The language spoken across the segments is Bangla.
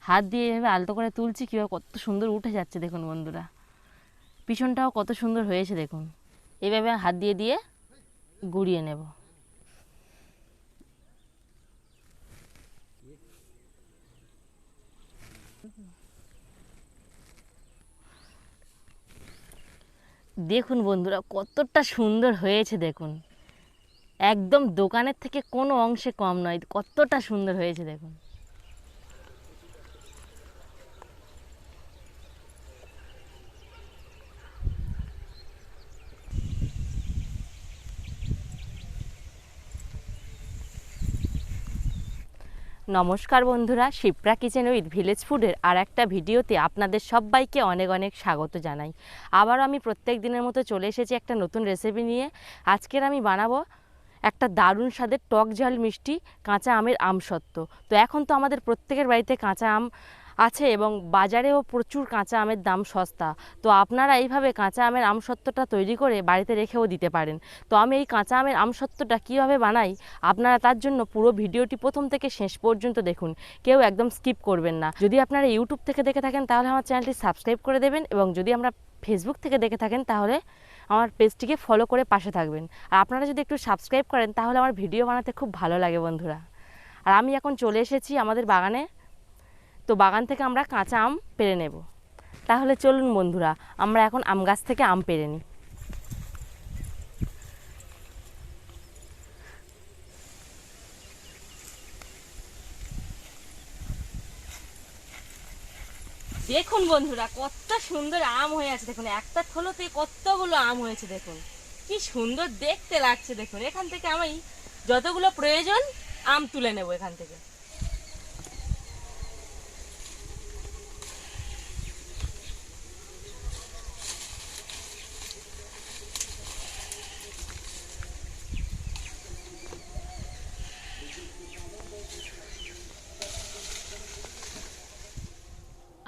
হাত দিয়ে এভাবে আলতো করে তুলছি, কীভাবে কত সুন্দর উঠে যাচ্ছে দেখুন বন্ধুরা। পিছনটাও কত সুন্দর হয়েছে দেখুন। এইভাবে হাত দিয়ে দিয়ে গুঁড়িয়ে নেব। দেখুন বন্ধুরা কতটা সুন্দর হয়েছে দেখুন, একদম দোকানের থেকে কোনো অংশে কম নয়, কতটা সুন্দর হয়েছে দেখুন। নমস্কার বন্ধুরা, শিপ্রা কিচেন উইথ ভিলেজ ফুডের আর একটা ভিডিওতে আপনাদের সবাইকে অনেক অনেক স্বাগত জানাই। আবার আমি প্রত্যেক দিনের মতো চলে এসেছি একটা নতুন রেসিপি নিয়ে। আজকের আমি বানাবো একটা দারুণ স্বাদের টক ঝাল মিষ্টি কাঁচা আমের আমসত্ত্ব। তো এখন তো আমাদের প্রত্যেকের বাড়িতে কাঁচা আম আছে এবং বাজারেও প্রচুর কাঁচা আমের দাম সস্তা। তো আপনারা এইভাবে কাঁচা আমের আমসত্ত্বটা তৈরি করে বাড়িতে রেখেও দিতে পারেন। তো আমি এই কাঁচা আমের আমসত্ত্বটা কীভাবে বানাই, আপনারা তার জন্য পুরো ভিডিওটি প্রথম থেকে শেষ পর্যন্ত দেখুন, কেউ একদম স্কিপ করবেন না। যদি আপনারা ইউটিউব থেকে দেখে থাকেন তাহলে আমার চ্যানেলটি সাবস্ক্রাইব করে দেবেন, এবং যদি আমরা ফেসবুক থেকে দেখে থাকেন তাহলে আমার পেজটিকে ফলো করে পাশে থাকবেন। আর আপনারা যদি একটু সাবস্ক্রাইব করেন তাহলে আমার ভিডিও বানাতে খুব ভালো লাগে বন্ধুরা। আর আমি এখন চলে এসেছি আমাদের বাগানে। তো বাগান থেকে আমরা কাঁচা আম পেড়ে নেব। তাহলে চলুন বন্ধুরা, আমরা এখন আম গাছ থেকে আম পেড়ে নিই। দেখুন বন্ধুরা কত সুন্দর আম হয়ে আছে দেখুন, একটা থলোতে কতগুলো আম হয়েছে দেখুন, কি সুন্দর দেখতে লাগছে দেখুন। এখান থেকে আমি যতগুলো প্রয়োজন আম তুলে নেব এখান থেকে।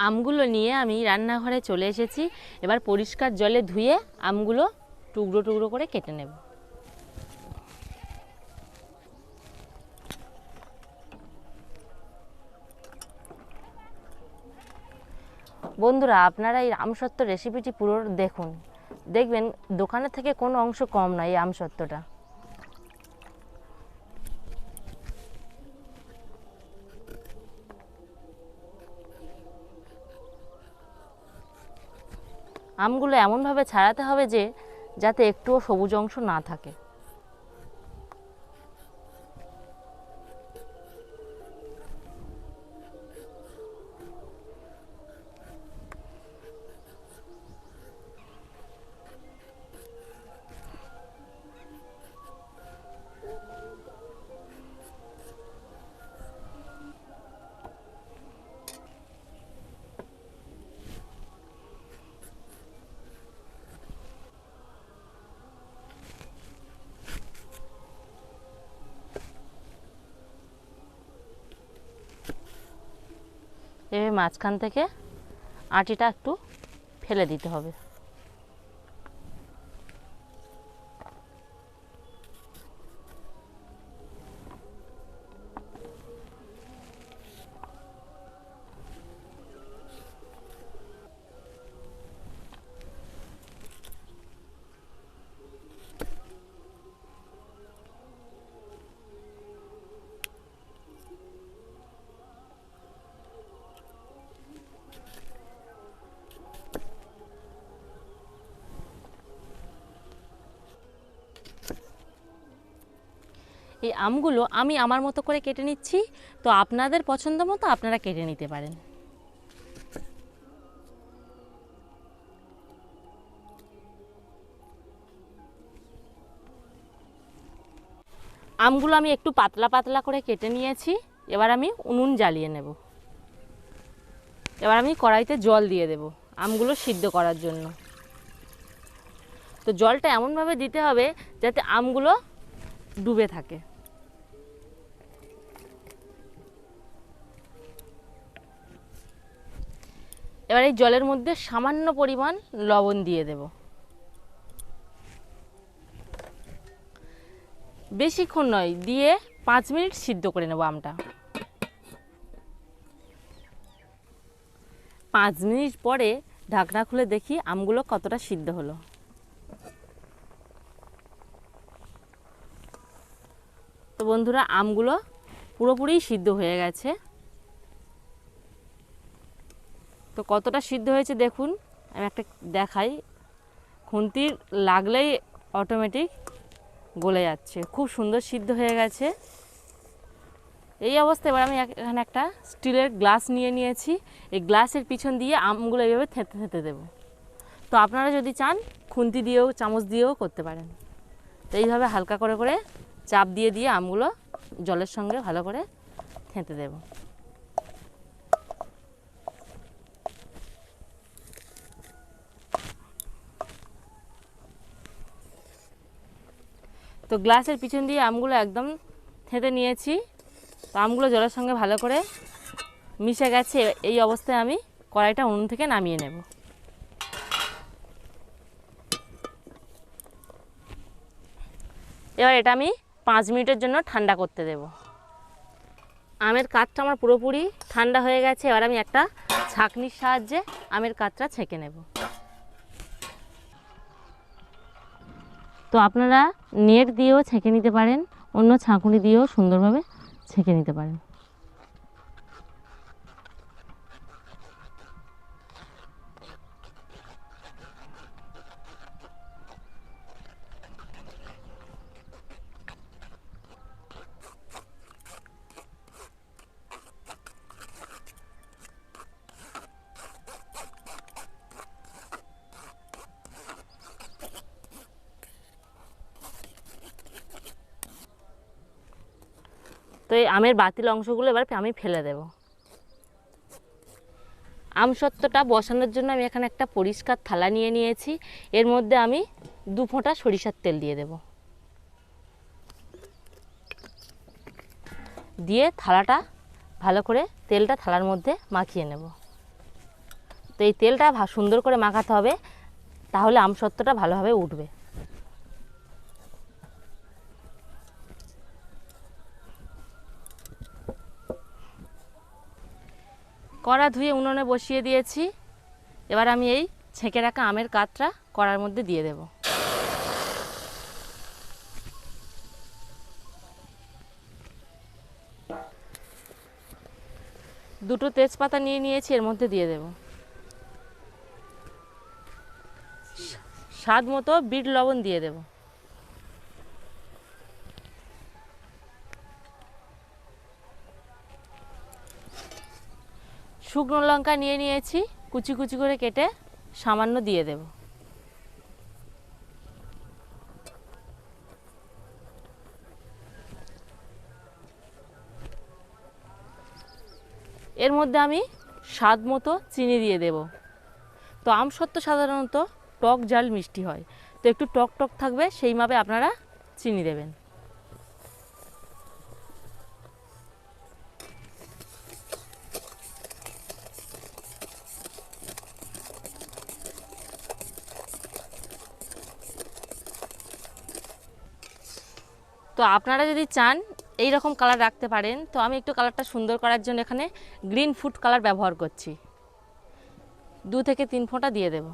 আমগুলো নিয়ে আমি রান্নাঘরে চলে এসেছি। এবার পরিষ্কার জলে ধুয়ে আমগুলো টুকরো টুকরো করে কেটে নেব। বন্ধুরা আপনারা এই আমসত্ত্ব রেসিপিটি পুরো দেখুন, দেখবেন দোকানের থেকে কোনো অংশ কম নয় এই আমসত্ত্বটা। আমগুলো এমনভাবে ছাড়াতে হবে যে যাতে একটুও সবুজ অংশ না থাকে। এভাবে মাঝখান থেকে আটিটা একটু ফেলে দিতে হবে। এই আমগুলো আমি আমার মতো করে কেটে নিচ্ছি, তো আপনাদের পছন্দ মতো আপনারা কেটে নিতে পারেন। আমগুলো আমি একটু পাতলা পাতলা করে কেটে নিয়েছি। এবার আমি উনুন জ্বালিয়ে নেব। এবার আমি কড়াইতে জল দিয়ে দেব আমগুলো সিদ্ধ করার জন্য। তো জলটা এমনভাবে দিতে হবে যাতে আমগুলো ডুবে থাকে। এবার এই জলের মধ্যে সামান্য পরিমাণ লবণ দিয়ে দেব। বেশিক্ষণ নয়, দিয়ে 5 মিনিট সিদ্ধ করে নেব আমটা। 5 মিনিট পরে ঢাকনা খুলে দেখি আমগুলো কতটা সিদ্ধ হলো। তো বন্ধুরা, আমগুলো পুরোপুরি সিদ্ধ হয়ে গেছে। তো কতটা সিদ্ধ হয়েছে দেখুন, আমি একটা দেখাই। খুন্তির লাগলেই অটোমেটিক গলে যাচ্ছে, খুব সুন্দর সিদ্ধ হয়ে গেছে। এই অবস্থায় এবার আমি এখানে একটা স্টিলের গ্লাস নিয়ে নিয়েছি। এই গ্লাসের পিছন দিয়ে আমগুলো এইভাবে থেঁতে থেঁতে দেবো। তো আপনারা যদি চান খুন্তি দিয়েও চামচ দিয়েও করতে পারেন। তো এইভাবে হালকা করে করে চাপ দিয়ে দিয়ে আমগুলো জলের সঙ্গে ভালো করে থেঁতে দেব। তো গ্লাসের পিছন দিয়ে আমগুলো একদম থেঁতে নিয়েছি। তো আমগুলো জলের সঙ্গে ভালো করে মিশে গেছে। এই অবস্থায় আমি কড়াইটা উনুন থেকে নামিয়ে নেব। এবার এটা আমি 5 মিনিটের জন্য ঠান্ডা করতে দেব। আমের কাঠটা আমার পুরোপুরি ঠান্ডা হয়ে গেছে। এবার আমি একটা ছাঁকনির সাহায্যে আমের কাঠটা ছেঁকে নেব। তো আপনারা নেট দিয়েও ছেঁকে নিতে পারেন, অন্য ছাঁকুনি দিয়েও সুন্দরভাবে ছেঁকে নিতে পারেন। তো এই আমের বাতিল অংশগুলো এবার আমি ফেলে দেব। আমসত্ত্বটা বসানোর জন্য আমি এখানে একটা পরিষ্কার থালা নিয়ে নিয়েছি। এর মধ্যে আমি 2 ফোঁটা সরিষার তেল দিয়ে দেব। দিয়ে থালাটা ভালো করে তেলটা থালার মধ্যে মাখিয়ে নেব। তো এই তেলটা সুন্দর করে মাখাতে হবে, তাহলে আমসত্ত্বটা ভালোভাবে উঠবে। কড়া ধুয়ে উনুনে বসিয়ে দিয়েছি। এবার আমি এই ছেঁকে রাখা আমের কাঠটা কড়ার মধ্যে দিয়ে দেব। দুটো তেজপাতা নিয়ে নিয়েছি, এর মধ্যে দিয়ে দেব। স্বাদ মতো বিট লবণ দিয়ে দেব। শুকনো লঙ্কা নিয়ে নিয়েছি, কুচি কুচি করে কেটে সামান্য দিয়ে দেব। এর মধ্যে আমি স্বাদ মতো চিনি দিয়ে দেব। তো আমসত্ত্ব সাধারণত টক ঝাল মিষ্টি হয়, তো একটু টক টক থাকবে, সেই মাপে আপনারা চিনি দেবেন। তো আপনারা যদি চান এই রকম কালার রাখতে পারেন। তো আমি একটু কালারটা সুন্দর করার জন্য এখানে গ্রিন ফুড কালার ব্যবহার করছি। 2 থেকে 3 ফোঁটা দিয়ে দেব।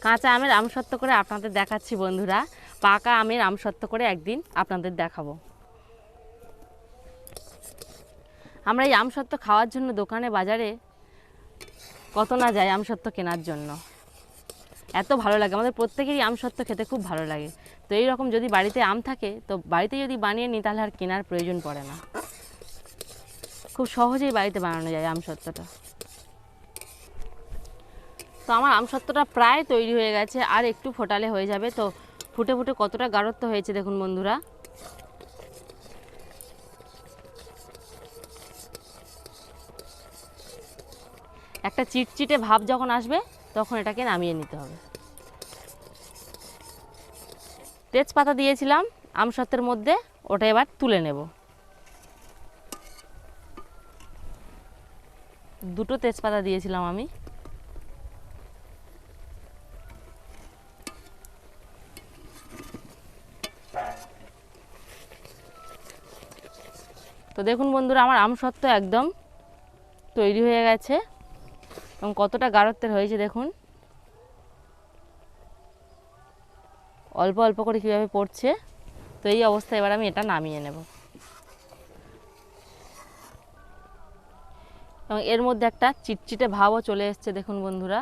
কাঁচা আমের আমসত্ত্ব করে আপনাদের দেখাচ্ছি বন্ধুরা। পাকা আমের আমসত্ত্ব করে একদিন আপনাদের দেখাবো। আমরা এই আমসত্ত্ব খাওয়ার জন্য দোকানে বাজারে কত না যায় আমসত্ত্ব কেনার জন্য। এত ভালো লাগে, আমাদের প্রত্যেকেরই আমসত্ত্ব খেতে খুব ভালো লাগে। তো এই রকম যদি বাড়িতে আম থাকে, তো বাড়িতে যদি বানিয়ে নিই তাহলে আর কেনার প্রয়োজন পড়ে না। খুব সহজেই বাড়িতে বানানো যায় আমসত্ত্বটা। তো আমার আমসত্ত্বটা প্রায় তৈরি হয়ে গেছে, আর একটু ফোটালে হয়ে যাবে। তো ফুটে ফুটে কতটা গাঢ়ত্ব হয়েছে দেখুন বন্ধুরা। একটা চিটচিটে ভাব যখন আসবে তখন এটাকে নামিয়ে নিতে হবে। তেজপাতা দিয়েছিলাম আমসত্ত্বের মধ্যে, ওটা এবার তুলে নেব। দুটো তেজপাতা দিয়েছিলাম আমি। তো দেখুন বন্ধুরা, আমার আমসত্ত্ব একদম তৈরি হয়ে গেছে এবং কতটা গাঢ়ত্বের হয়েছে দেখুন, অল্প অল্প করে কীভাবে পড়ছে। তো এই অবস্থায় এবার আমি এটা নামিয়ে নেব এবং এর মধ্যে একটা চিটচিটে ভাবও চলে এসছে দেখুন বন্ধুরা।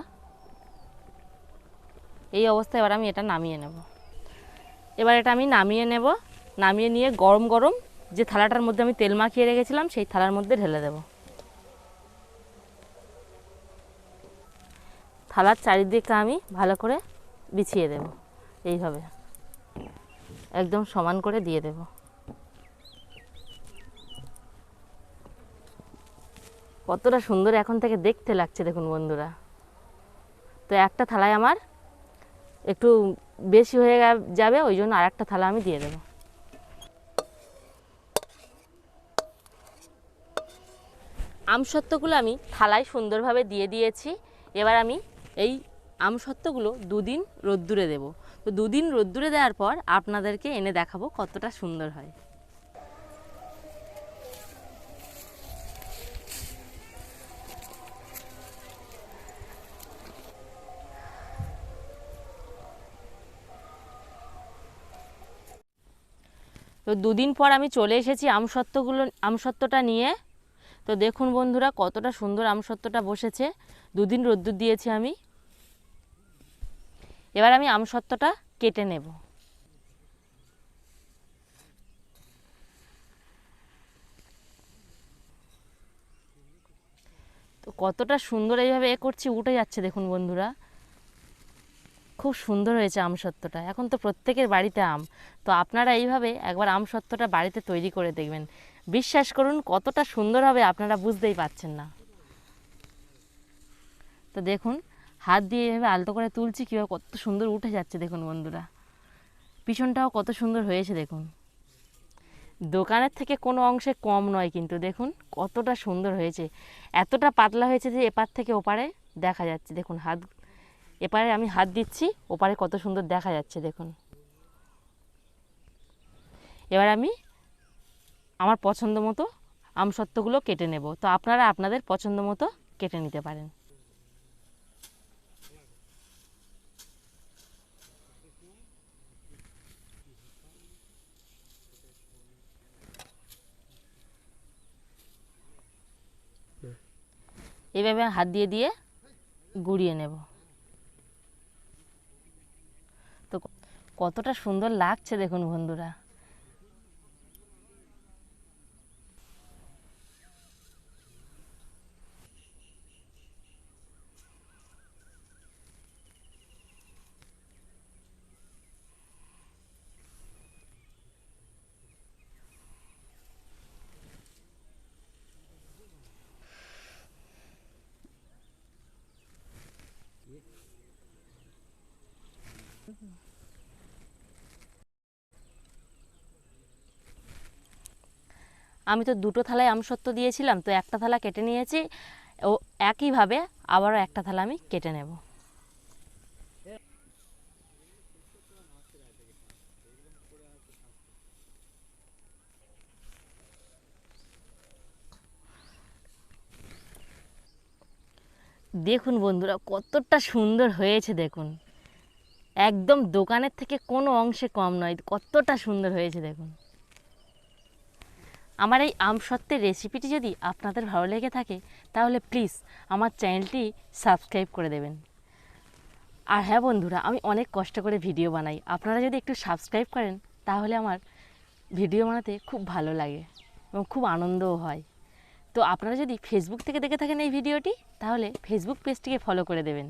এই অবস্থায় এবার আমি এটা নামিয়ে নেব। এবার এটা আমি নামিয়ে নেব, নামিয়ে নিয়ে গরম গরম যে থালাটার মধ্যে আমি তেল মাখিয়ে রেখেছিলাম সেই থালার মধ্যে ঢেলে দেব। থালার চারিদিকে আমি ভালো করে বিছিয়ে দেব, এইভাবে একদম সমান করে দিয়ে দেব। কতটা সুন্দর এখন থেকে দেখতে লাগছে দেখুন বন্ধুরা। তো একটা থালায় আমার একটু বেশি হয়ে যাবে, ওই জন্য আর একটা থালা আমি দিয়ে দেব। আমসত্ত্বগুলো আমি থালায় সুন্দরভাবে দিয়ে দিয়েছি। এবার আমি এই আমসত্ত্বগুলো দুদিন রোদ্দুরে দেব। তো দুদিন রোদ্দুরে দেওয়ার পর আপনাদেরকে এনে দেখাবো কতটা সুন্দর হয়। তো দুদিন পর আমি চলে এসেছি আমসত্ত্বটা নিয়ে। তো দেখুন বন্ধুরা কতটা সুন্দর আমসত্ত্বটা বসেছে, দুদিন রোদ্দুর দিয়েছি আমি। এবার আমি আমসত্ত্বটা কেটে নেব। তো কতটা সুন্দর এইভাবে করছি, উঠে যাচ্ছে দেখুন বন্ধুরা। খুব সুন্দর হয়েছে আমসত্ত্বটা। এখন তো প্রত্যেকের বাড়িতে আম, তো আপনারা এইভাবে একবার আমসত্ত্বটা বাড়িতে তৈরি করে দেখবেন। বিশ্বাস করুন কতটা সুন্দর হবে আপনারা বুঝতেই পারছেন না। তো দেখুন হাত দিয়ে এভাবে আলতো করে তুলছি, কীভাবে কত সুন্দর উঠে যাচ্ছে দেখুন বন্ধুরা। পিছনটাও কত সুন্দর হয়েছে দেখুন, দোকানের থেকে কোনো অংশে কম নয় কিন্তু দেখুন কতটা সুন্দর হয়েছে। এতটা পাতলা হয়েছে যে এপার থেকে ওপারে দেখা যাচ্ছে দেখুন। হাত এপারে আমি হাত দিচ্ছি, ওপারে কত সুন্দর দেখা যাচ্ছে দেখুন। এবার আমি আমার পছন্দ মতো আমসত্ত্বগুলো কেটে নেব। তো আপনারা আপনাদের পছন্দ মতো কেটে নিতে পারেন। এইভাবে হাত দিয়ে দিয়ে গুঁড়িয়ে নেব। তো কতটা সুন্দর লাগছে দেখুন বন্ধুরা। আমি তো দুটো থালায় আমসত্ত্ব দিয়েছিলাম, তো একটা থালা কেটে নিয়েছি। ও একইভাবে আবারও একটা থালা আমি কেটে নেব। দেখুন বন্ধুরা কতটা সুন্দর হয়েছে দেখুন, একদম দোকানের থেকে কোনো অংশে কম নয়, কতটা সুন্দর হয়েছে দেখুন। আমার এই আমসত্ত্বের রেসিপিটি যদি আপনাদের ভালো লেগে থাকে তাহলে প্লিজ আমার চ্যানেলটি সাবস্ক্রাইব করে দেবেন। আর হ্যাঁ বন্ধুরা, আমি অনেক কষ্ট করে ভিডিও বানাই, আপনারা যদি একটু সাবস্ক্রাইব করেন তাহলে আমার ভিডিও বানাতে খুব ভালো লাগে এবং খুব আনন্দও হয়। তো আপনারা যদি ফেসবুক থেকে দেখে থাকেন এই ভিডিওটি, তাহলে ফেসবুক পেজটিকে ফলো করে দেবেন।